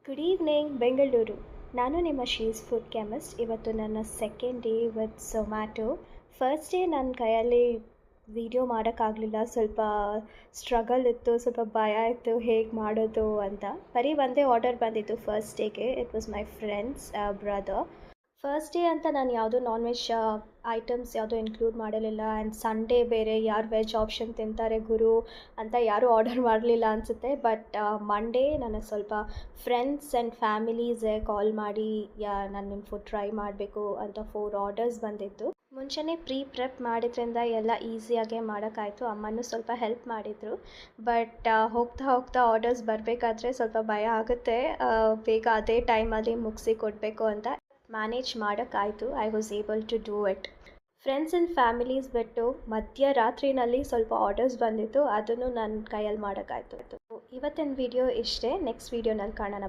Good evening Bengaluru. ನಾನು ನಿಮ್ಮ she's food chemist. ಇವತ್ತು ನನ್ನ second day with Zomato. First day ನನ್ನ ಕೈಯಲ್ಲಿ ವೀಡಿಯೋ ಮಾಡೋಕ್ಕಾಗಲಿಲ್ಲ. ಸ್ವಲ್ಪ ಸ್ಟ್ರಗಲ್ ಇತ್ತು, ಸ್ವಲ್ಪ ಭಯ ಇತ್ತು ಹೇಗೆ ಮಾಡೋದು ಅಂತ. ಬರೀ ಒಂದೇ ಆರ್ಡರ್ ಬಂದಿತ್ತು ಫಸ್ಟ್ ಡೇಗೆ. It was my friends brother. First day ಅಂತ ನಾನು ಯಾವುದೂ ನಾನ್ ವೆಜ್ ಐಟಮ್ಸ್ ಯಾವುದೂ ಇನ್ಕ್ಲೂಡ್ ಮಾಡಿರಲಿಲ್ಲ. ಆ್ಯಂಡ್ ಸಂಡೇ ಬೇರೆ ಯಾರು ವೆಜ್ ಆಪ್ಷನ್ ತಿಂತಾರೆ ಗುರು ಅಂತ ಯಾರೂ ಆರ್ಡರ್ ಮಾಡಲಿಲ್ಲ ಅನಿಸುತ್ತೆ. ಬಟ್ ಮಂಡೇ ನನಗೆ ಸ್ವಲ್ಪ ಫ್ರೆಂಡ್ಸ್ ಆ್ಯಂಡ್ ಫ್ಯಾಮಿಲೀಸೇ ಕಾಲ್ ಮಾಡಿ ನಾನು ನಿಮ್ಮ ಫುಡ್ ಟ್ರೈ ಮಾಡಬೇಕು ಅಂತ 4 ಆರ್ಡರ್ಸ್ ಬಂದಿತ್ತು. ಮುಂಚೆನೇ ಪ್ರೆಪ್ ಮಾಡಿದ್ರಿಂದ ಎಲ್ಲ ಈಸಿಯಾಗೇ ಮಾಡೋಕ್ಕಾಯಿತು. ಅಮ್ಮನೂ ಸ್ವಲ್ಪ ಹೆಲ್ಪ್ ಮಾಡಿದರು. ಬಟ್ ಹೋಗ್ತಾ ಹೋಗ್ತಾ ಆರ್ಡರ್ಸ್ ಬರಬೇಕಾದ್ರೆ ಸ್ವಲ್ಪ ಭಯ ಆಗುತ್ತೆ, ಬೇಗ ಅದೇ ಟೈಮಲ್ಲಿ ಮುಗಿಸಿ ಕೊಡಬೇಕು ಅಂತ. ಮ್ಯಾನೇಜ್ ಮಾಡೋಕ್ಕಾಯಿತು. I was able to do it. Friends and families ಬಿಟ್ಟು ಮಧ್ಯರಾತ್ರಿನಲ್ಲಿ ಸ್ವಲ್ಪ ಆರ್ಡರ್ಸ್ ಬಂದಿತ್ತು, ಅದನ್ನು ನನ್ನ ಕೈಯಲ್ಲಿ ಮಾಡೋಕ್ಕಾಯಿತು. ಇವತ್ತಿನ ವಿಡಿಯೋ ಇಷ್ಟೇ. ನೆಕ್ಸ್ಟ್ ವೀಡಿಯೋನಲ್ಲಿ ಕಾಣೋಣ.